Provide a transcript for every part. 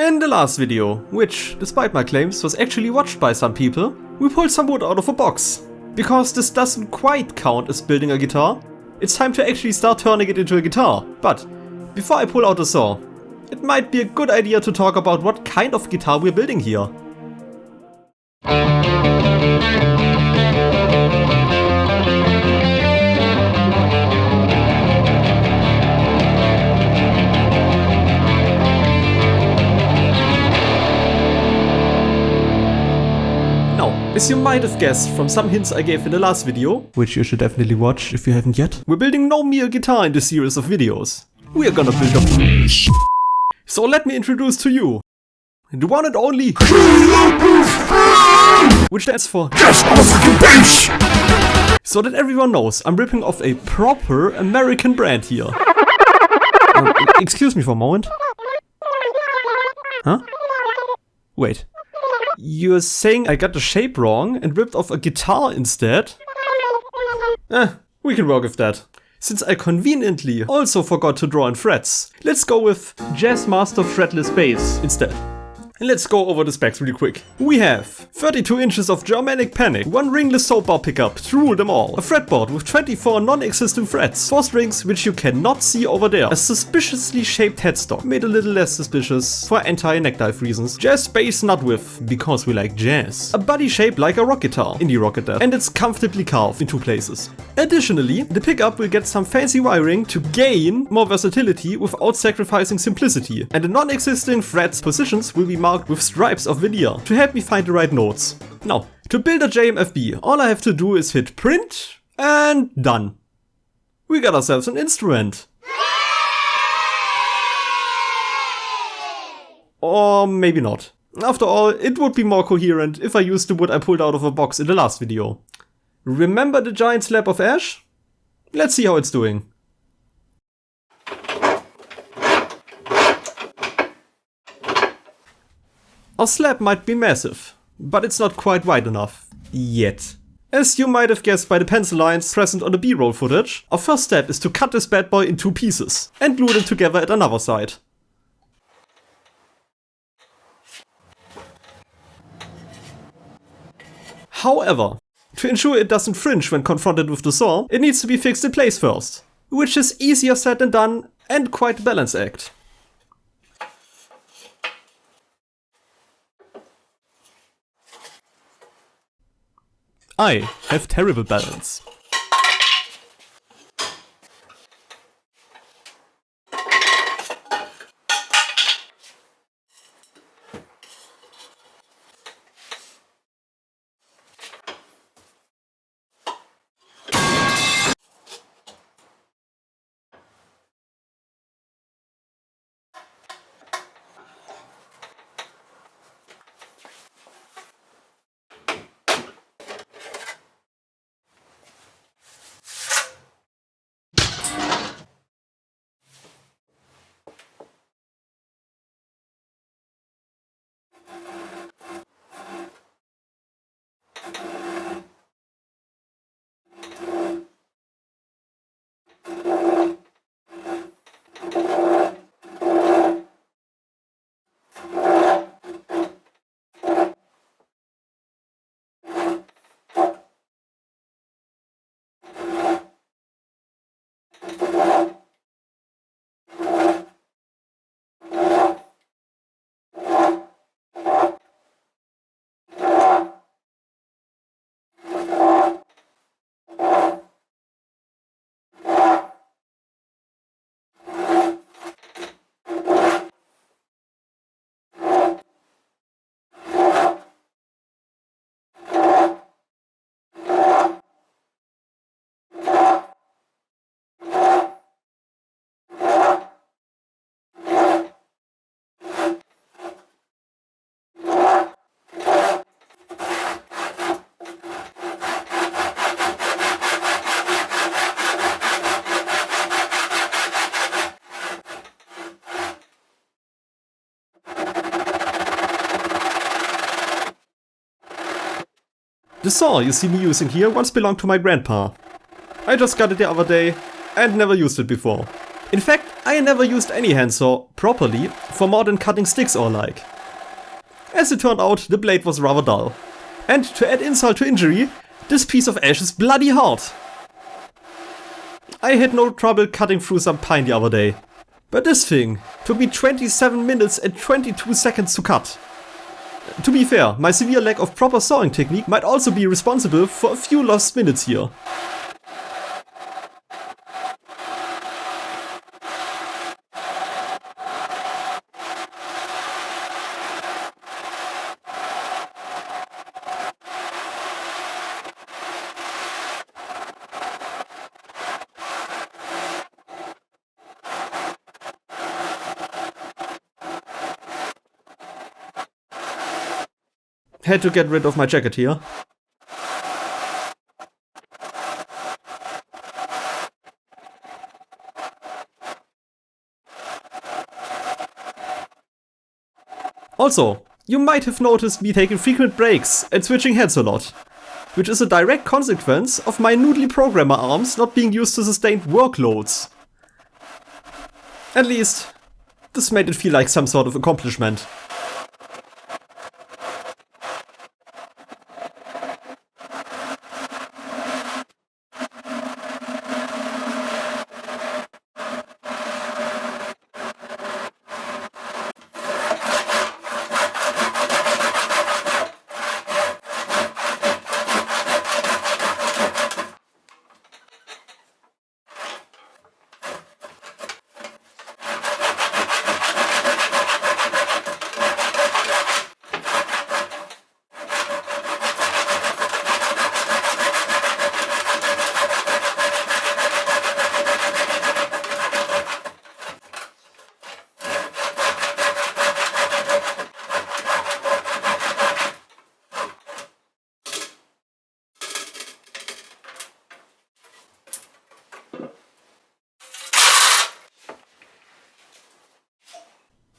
In the last video, which, despite my claims, was actually watched by some people, we pulled some wood out of a box. Because this doesn't quite count as building a guitar, it's time to actually start turning it into a guitar. But before I pull out a saw, it might be a good idea to talk about what kind of guitar we're building here. As you might have guessed from some hints I gave in the last video, which you should definitely watch if you haven't yet, we're building no mere guitar in this series of videos. We are gonna build a So let me introduce to you the one and only which stands for Just Motherfucking Bass! So that everyone knows, I'm ripping off a proper American brand here. Excuse me for a moment. Huh? Wait. You're saying I got the shape wrong and ripped off a guitar instead? We can work with that. Since I conveniently also forgot to draw in frets, let's go with Jazzmaster fretless bass instead. And let's go over the specs really quick. We have 32 inches of Germanic panic, one ringless soap bar pickup to rule them all, a fretboard with 24 non-existent frets, 4 strings which you cannot see over there, a suspiciously shaped headstock, made a little less suspicious for anti-neck dive reasons, jazz bass nut width, because we like jazz, a body shaped like a rock guitar, indie rock at that, and it's comfortably carved in 2 places. Additionally, the pickup will get some fancy wiring to gain more versatility without sacrificing simplicity, and the non-existent frets positions will be marked with stripes of veneer to help me find the right notes. Now, to build a JMFB, all I have to do is hit print and done. We got ourselves an instrument. Or maybe not. After all, it would be more coherent if I used the wood I pulled out of a box in the last video. Remember the giant slab of ash? Let's see how it's doing. Our slab might be massive, but it's not quite wide enough. Yet. As you might have guessed by the pencil lines present on the B-roll footage, our first step is to cut this bad boy in 2 pieces and glue them together at another side. However, to ensure it doesn't fringe when confronted with the saw, it needs to be fixed in place first, which is easier said than done and quite a balance act. I have terrible balance. The saw you see me using here once belonged to my grandpa. I just got it the other day and never used it before. In fact, I never used any handsaw properly for more than cutting sticks or like. As it turned out, the blade was rather dull. And to add insult to injury, this piece of ash is bloody hard. I had no trouble cutting through some pine the other day. But this thing took me 27 minutes and 22 seconds to cut. To be fair, my severe lack of proper sawing technique might also be responsible for a few lost minutes here. Had to get rid of my jacket here. Also, you might have noticed me taking frequent breaks and switching heads a lot, which is a direct consequence of my noodly programmer arms not being used to sustained workloads. At least, this made it feel like some sort of accomplishment.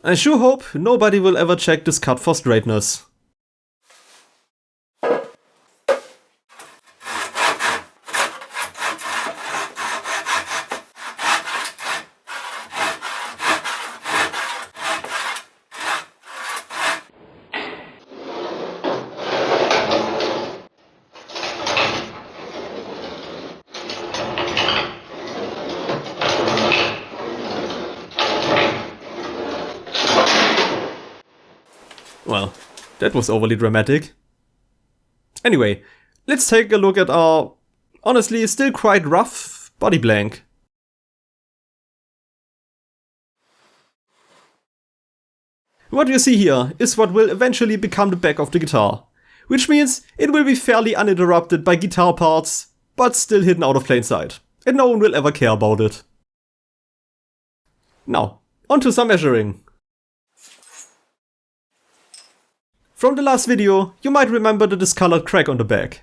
I sure hope nobody will ever check this cut for straightness. Well, that was overly dramatic. Anyway, let's take a look at our, honestly, still quite rough body blank. What you see here is what will eventually become the back of the guitar, which means it will be fairly uninterrupted by guitar parts, but still hidden out of plain sight, and no one will ever care about it. Now, onto some measuring. From the last video, you might remember the discolored crack on the back,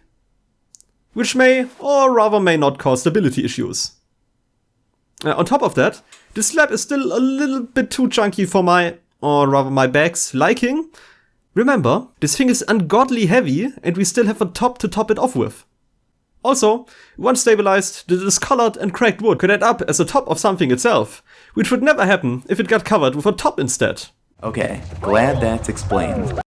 which may, or rather may not, cause stability issues. On top of that, the slab is still a little bit too chunky for my, or rather my bag's, liking. Remember, this thing is ungodly heavy and we still have a top to top it off with. Also, once stabilized, the discolored and cracked wood could end up as the top of something itself, which would never happen if it got covered with a top instead. Okay, glad that's explained.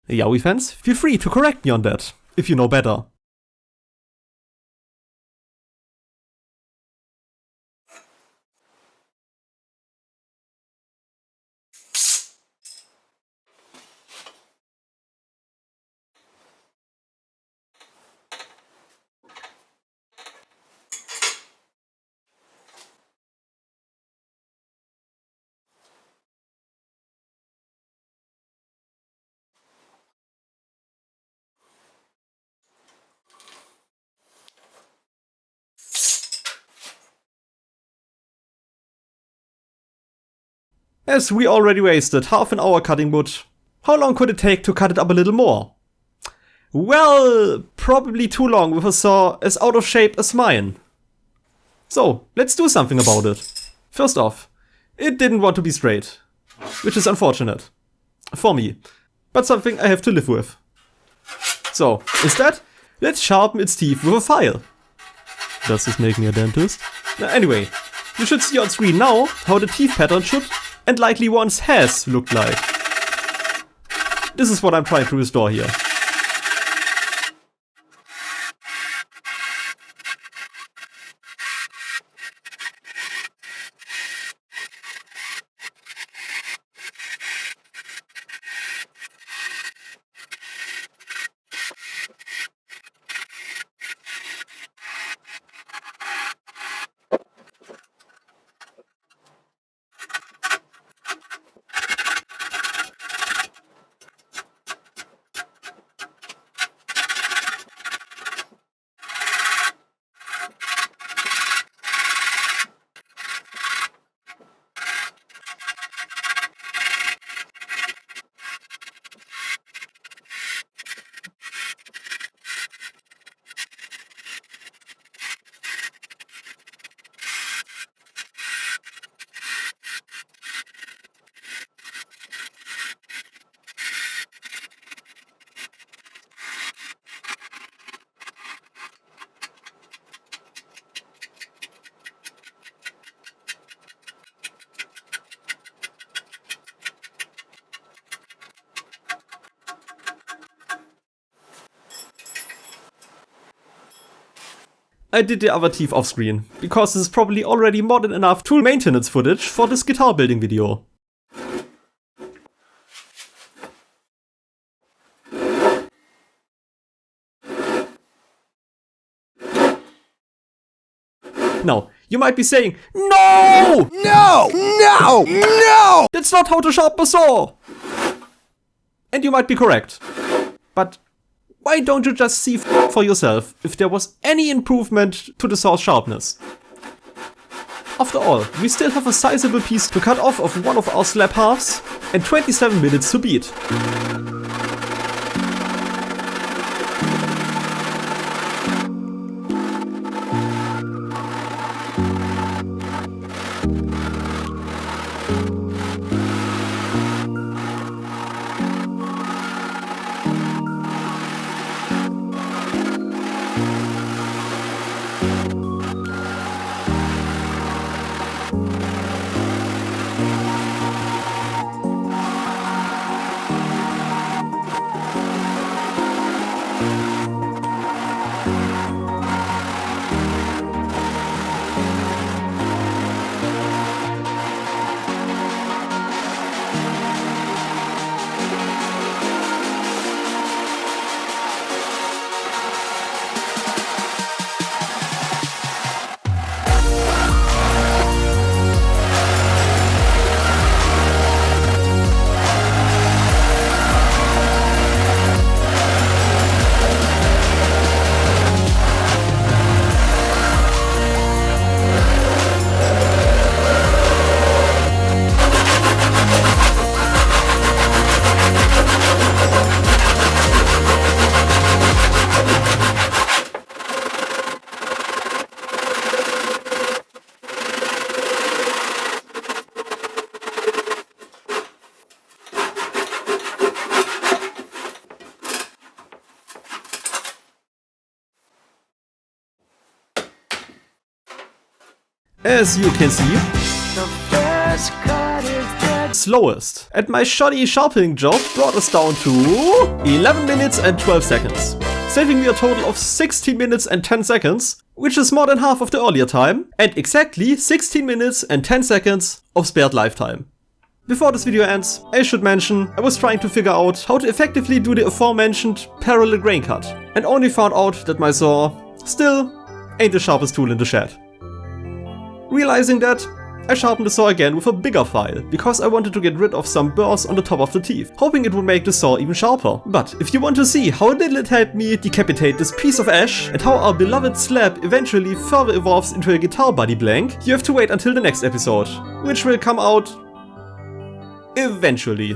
Yowie fans, feel free to correct me on that, if you know better. As we already wasted half an hour cutting wood, how long could it take to cut it up a little more? Well, probably too long with a saw as out of shape as mine. So, let's do something about it. First off, it didn't want to be straight, which is unfortunate. For me, but something I have to live with. So, instead, let's sharpen its teeth with a file. Does this make me a dentist? Anyway, you should see on screen now how the teeth pattern should and likely once has looked like. This is what I'm trying to restore here. I did the other teeth off screen, because this is probably already more than enough tool maintenance footage for this guitar building video. Now, you might be saying, no! No! No! No! That's not how to sharpen a saw! And you might be correct. But why don't you just see for yourself if there was any improvement to the saw's sharpness? After all, we still have a sizable piece to cut off of one of our slab halves and 27 minutes to beat. As you can see, The first cut is dead. slowest. And my shoddy sharpening job brought us down to 11 minutes and 12 seconds. Saving me a total of 16 minutes and 10 seconds, which is more than half of the earlier time, and exactly 16 minutes and 10 seconds of spared lifetime. Before this video ends, I should mention I was trying to figure out how to effectively do the aforementioned parallel grain cut, and only found out that my saw still ain't the sharpest tool in the shed. Realizing that, I sharpened the saw again with a bigger file, because I wanted to get rid of some burrs on the top of the teeth, hoping it would make the saw even sharper. But if you want to see how little it helped me decapitate this piece of ash, and how our beloved slab eventually further evolves into a guitar body blank, you have to wait until the next episode, which will come out eventually.